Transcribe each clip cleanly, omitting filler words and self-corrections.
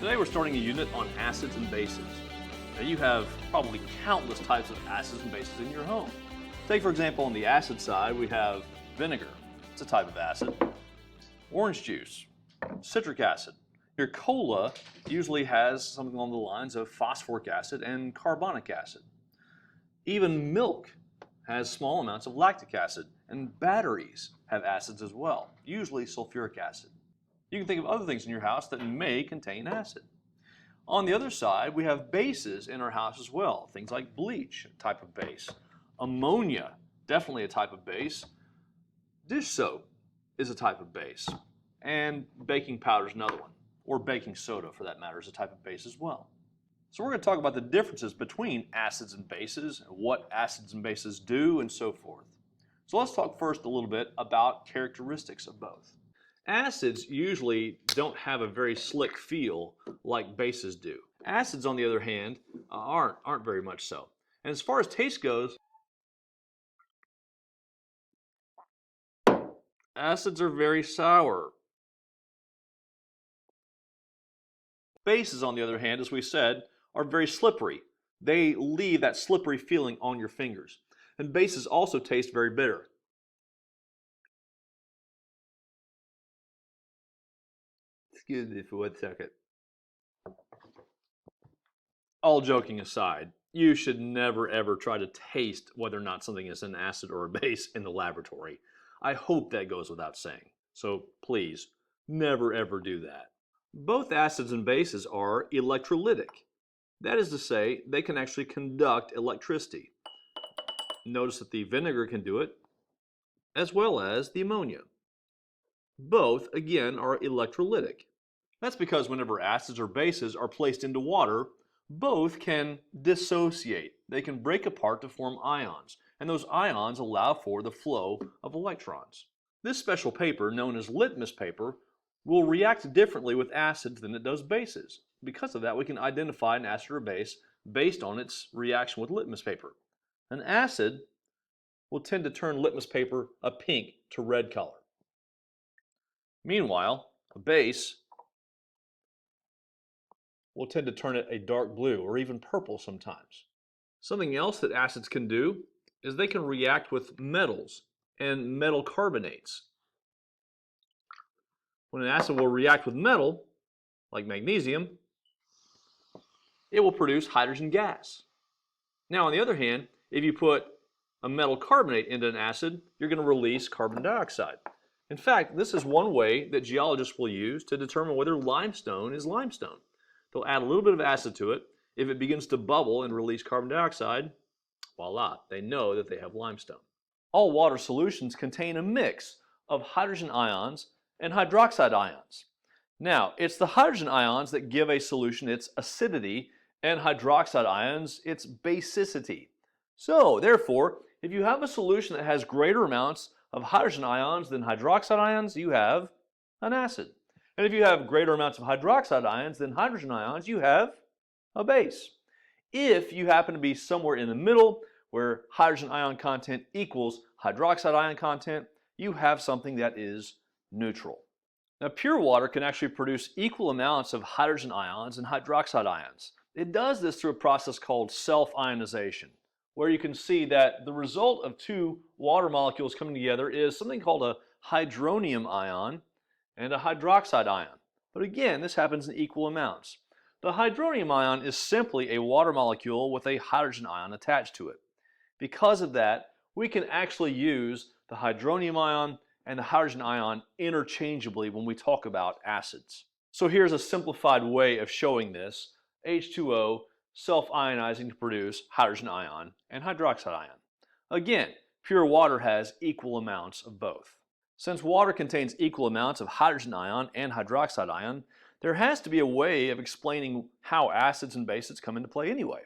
Today we're starting a unit on acids and bases. Now you have probably countless types of acids and bases in your home. Take for example on the acid side we have vinegar, it's a type of acid, orange juice, citric acid. Your cola usually has something along the lines of phosphoric acid and carbonic acid. Even milk has small amounts of lactic acid, and batteries have acids as well, usually sulfuric acid. You can think of other things in your house that may contain acid. On the other side, we have bases in our house as well. Things like bleach, a type of base. Ammonia, definitely a type of base. Dish soap is a type of base. And baking powder is another one. Or baking soda, for that matter, is a type of base as well. So we're going to talk about the differences between acids and bases, and what acids and bases do, and so forth. So let's talk first a little bit about characteristics of both. Acids usually don't have a very slick feel like bases do. Acids, on the other hand, aren't very much so. And as far as taste goes, acids are very sour. Bases, on the other hand, as we said, are very slippery. They leave that slippery feeling on your fingers. And bases also taste very bitter. Excuse me for 1 second. All joking aside, you should never ever try to taste whether or not something is an acid or a base in the laboratory. I hope that goes without saying. So please, never ever do that. Both acids and bases are electrolytic. That is to say, they can actually conduct electricity. Notice that the vinegar can do it, as well as the ammonia. Both, again, are electrolytic. That's because whenever acids or bases are placed into water, both can dissociate. They can break apart to form ions, and those ions allow for the flow of electrons. This special paper, known as litmus paper, will react differently with acids than it does bases. Because of that, we can identify an acid or base based on its reaction with litmus paper. An acid will tend to turn litmus paper a pink to red color. Meanwhile, a base will tend to turn it a dark blue or even purple sometimes. Something else that acids can do is they can react with metals and metal carbonates. When an acid will react with metal, like magnesium, it will produce hydrogen gas. Now, on the other hand, if you put a metal carbonate into an acid, you're going to release carbon dioxide. In fact, this is one way that geologists will use to determine whether limestone is limestone. They'll add a little bit of acid to it. If it begins to bubble and release carbon dioxide, voila, they know that they have limestone. All water solutions contain a mix of hydrogen ions and hydroxide ions. Now, it's the hydrogen ions that give a solution its acidity and hydroxide ions its basicity. So, therefore, if you have a solution that has greater amounts of hydrogen ions than hydroxide ions, you have an acid. And if you have greater amounts of hydroxide ions than hydrogen ions, you have a base. If you happen to be somewhere in the middle, where hydrogen ion content equals hydroxide ion content, you have something that is neutral. Now, pure water can actually produce equal amounts of hydrogen ions and hydroxide ions. It does this through a process called self-ionization, where you can see that the result of two water molecules coming together is something called a hydronium ion and a hydroxide ion. But again, this happens in equal amounts. The hydronium ion is simply a water molecule with a hydrogen ion attached to it. Because of that, we can actually use the hydronium ion and the hydrogen ion interchangeably when we talk about acids. So here's a simplified way of showing this. H2O self-ionizing to produce hydrogen ion and hydroxide ion. Again, pure water has equal amounts of both. Since water contains equal amounts of hydrogen ion and hydroxide ion, there has to be a way of explaining how acids and bases come into play anyway.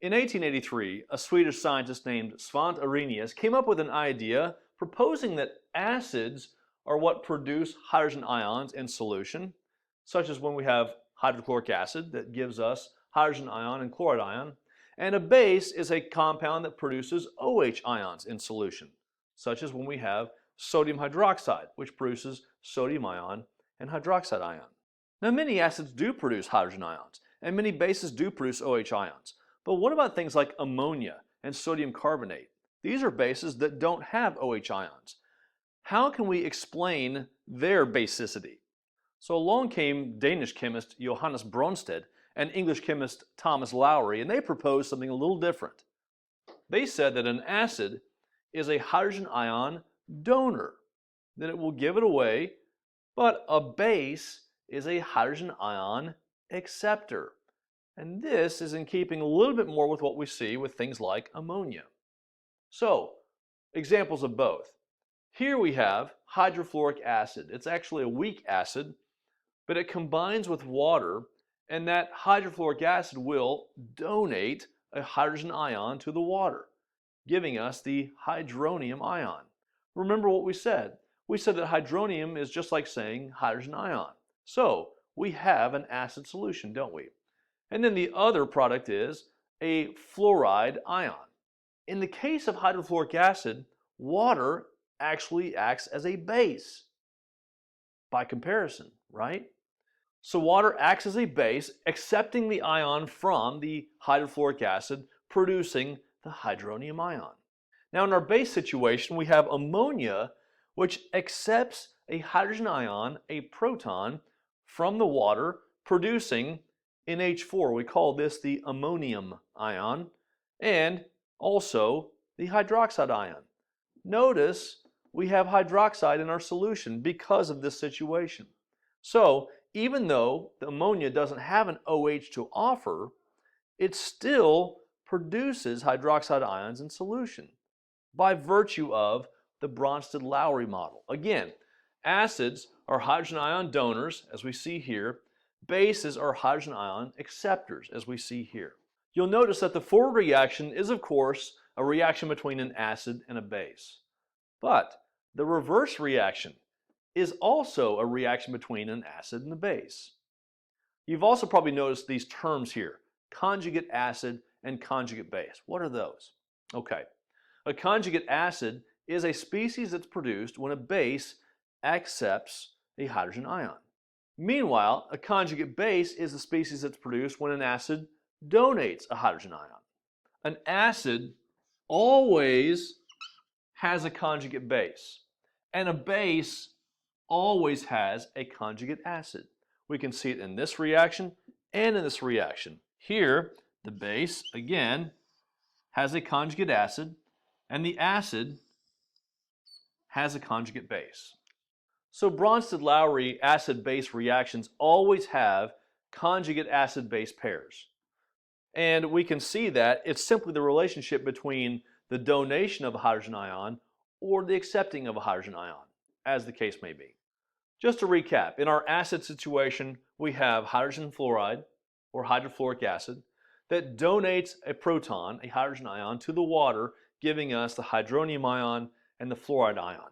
In 1883, a Swedish scientist named Svante Arrhenius came up with an idea proposing that acids are what produce hydrogen ions in solution, such as when we have hydrochloric acid that gives us hydrogen ion and chloride ion, and a base is a compound that produces OH ions in solution, such as when we have sodium hydroxide, which produces sodium ion and hydroxide ion. Now, many acids do produce hydrogen ions, and many bases do produce OH ions. But what about things like ammonia and sodium carbonate? These are bases that don't have OH ions. How can we explain their basicity? So along came Danish chemist Johannes Bronsted and English chemist Thomas Lowry, and they proposed something a little different. They said that an acid is a hydrogen ion donor, that it will give it away, but a base is a hydrogen ion acceptor. And this is in keeping a little bit more with what we see with things like ammonia. So, examples of both. Here we have hydrofluoric acid. It's actually a weak acid, but it combines with water, and that hydrofluoric acid will donate a hydrogen ion to the water, giving us the hydronium ion. Remember what we said. We said that hydronium is just like saying hydrogen ion. So, we have an acid solution, don't we? And then the other product is a fluoride ion. In the case of hydrofluoric acid, water actually acts as a base by comparison, right? So water acts as a base, accepting the ion from the hydrofluoric acid, producing the hydronium ion. Now in our base situation, we have ammonia, which accepts a hydrogen ion, a proton, from the water, producing NH4. We call this the ammonium ion, and also the hydroxide ion. Notice we have hydroxide in our solution because of this situation. So even though the ammonia doesn't have an OH to offer, it still produces hydroxide ions in solution by virtue of the Bronsted Lowry model. Again, acids are hydrogen ion donors, as we see here. Bases are hydrogen ion acceptors, as we see here. You'll notice that the forward reaction is, of course, a reaction between an acid and a base. But the reverse reaction is also a reaction between an acid and a base. You've also probably noticed these terms here, conjugate acid and conjugate base. What are those? Okay, a conjugate acid is a species that's produced when a base accepts a hydrogen ion. Meanwhile, a conjugate base is a species that's produced when an acid donates a hydrogen ion. An acid always has a conjugate base, and a base always has a conjugate acid. We can see it in this reaction and in this reaction. Here, the base, again, has a conjugate acid, and the acid has a conjugate base. So Bronsted-Lowry acid-base reactions always have conjugate acid-base pairs. And we can see that it's simply the relationship between the donation of a hydrogen ion or the accepting of a hydrogen ion, as the case may be. Just to recap, in our acid situation, we have hydrogen fluoride or hydrofluoric acid that donates a proton, a hydrogen ion, to the water, giving us the hydronium ion and the fluoride ion,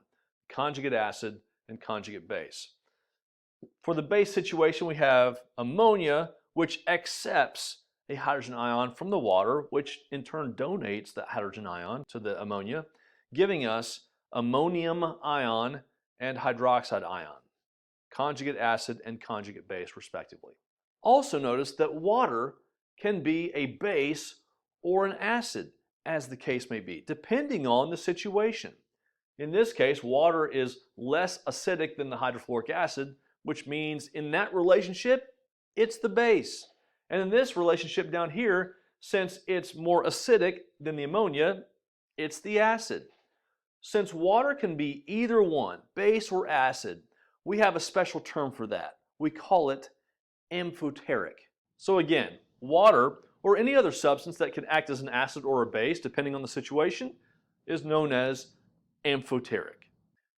conjugate acid and conjugate base. For the base situation, we have ammonia, which accepts a hydrogen ion from the water, which in turn donates that hydrogen ion to the ammonia, giving us ammonium ion and hydroxide ion, conjugate acid and conjugate base respectively. Also notice that water can be a base or an acid, as the case may be, depending on the situation. In this case, water is less acidic than the hydrofluoric acid, which means in that relationship, it's the base. And in this relationship down here, since it's more acidic than the ammonia, it's the acid. Since water can be either one, base or acid, we have a special term for that. We call it amphoteric. So again, water or any other substance that can act as an acid or a base, depending on the situation, is known as amphoteric.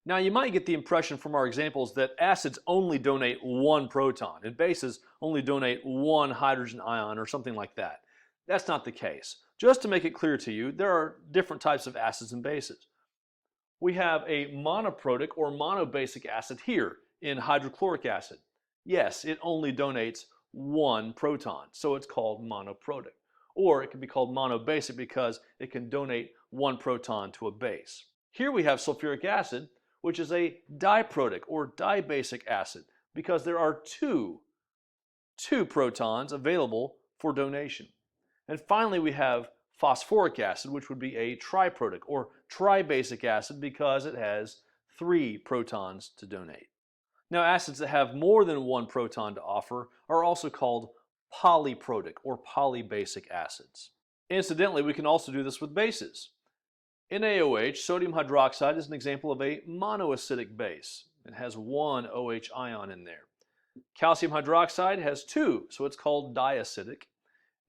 Now you might get the impression from our examples that acids only donate one proton and bases only donate one hydrogen ion or something like that. That's not the case. Just to make it clear to you, there are different types of acids and bases. We have a monoprotic or monobasic acid here in hydrochloric acid. Yes, it only donates one proton, so it's called monoprotic. Or it can be called monobasic because it can donate one proton to a base. Here we have sulfuric acid, which is a diprotic or dibasic acid because there are two 2 protons available for donation. And finally, we have phosphoric acid, which would be a triprotic or tribasic acid because it has 3 protons to donate. Now, acids that have more than 1 proton to offer are also called polyprotic or polybasic acids. Incidentally, we can also do this with bases. NaOH, sodium hydroxide, is an example of a monoacidic base. It has 1 OH ion in there. Calcium hydroxide has 2, so it's called diacidic.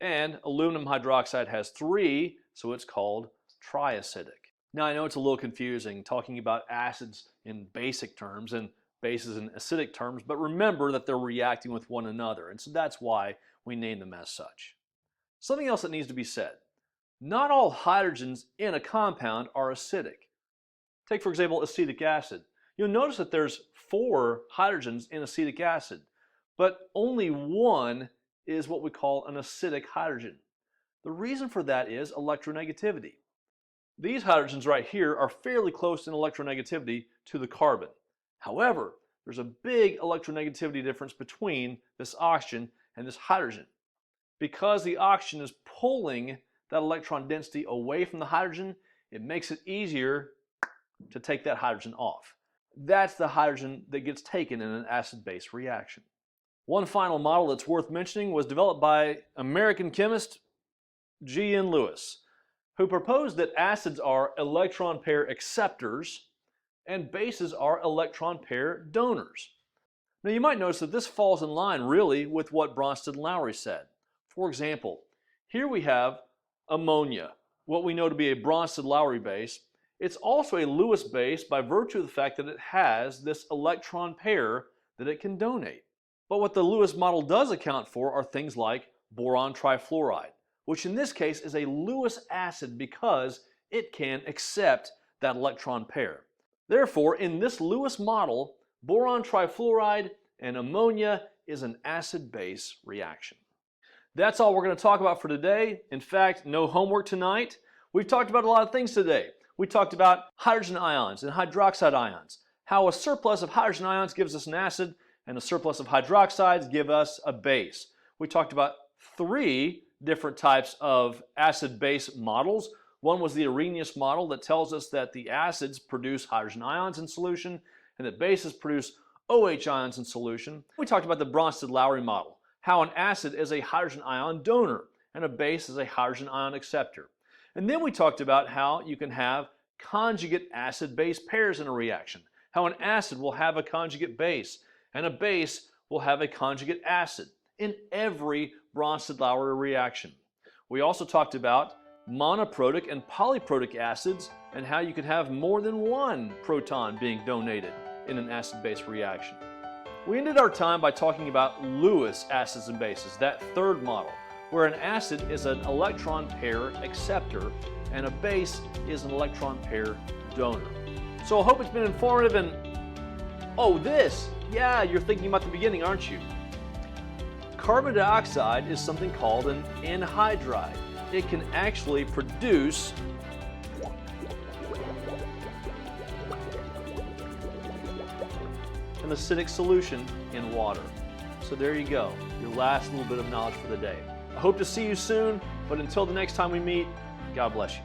And aluminum hydroxide has 3, so it's called triacidic. Now, I know it's a little confusing talking about acids in basic terms and bases in acidic terms, but remember that they're reacting with one another, and so that's why we name them as such. Something else that needs to be said. Not all hydrogens in a compound are acidic. Take, for example, acetic acid. You'll notice that there's 4 hydrogens in acetic acid, but only 1 is what we call an acidic hydrogen. The reason for that is electronegativity. These hydrogens right here are fairly close in electronegativity to the carbon. However, there's a big electronegativity difference between this oxygen and this hydrogen. Because the oxygen is pulling that electron density away from the hydrogen, it makes it easier to take that hydrogen off. That's the hydrogen that gets taken in an acid-base reaction. One final model that's worth mentioning was developed by American chemist G.N. Lewis, who proposed that acids are electron pair acceptors and bases are electron pair donors. Now, you might notice that this falls in line really with what Bronsted Lowry said. For example, here we have ammonia, what we know to be a Bronsted Lowry base. It's also a Lewis base by virtue of the fact that it has this electron pair that it can donate. But what the Lewis model does account for are things like boron trifluoride, which in this case is a Lewis acid because it can accept that electron pair. Therefore, in this Lewis model, boron trifluoride and ammonia is an acid-base reaction. That's all we're going to talk about for today. In fact, no homework tonight. We've talked about a lot of things today. We talked about hydrogen ions and hydroxide ions, how a surplus of hydrogen ions gives us an acid and a surplus of hydroxides give us a base. We talked about 3 different types of acid-base models. One was the Arrhenius model that tells us that the acids produce hydrogen ions in solution and that bases produce OH ions in solution. We talked about the Bronsted Lowry model, how an acid is a hydrogen ion donor and a base is a hydrogen ion acceptor. And then we talked about how you can have conjugate acid-base pairs in a reaction, how an acid will have a conjugate base and a base will have a conjugate acid in every Bronsted Lowry reaction. We also talked about monoprotic and polyprotic acids and how you could have more than 1 proton being donated in an acid-base reaction. We ended our time by talking about Lewis acids and bases, that 3rd model, where an acid is an electron pair acceptor and a base is an electron pair donor. So I hope it's been informative and, oh, this, yeah, you're thinking about the beginning, aren't you? Carbon dioxide is something called an anhydride. It can actually produce an acidic solution in water. So there you go, your last little bit of knowledge for the day. I hope to see you soon, but until the next time we meet, God bless you.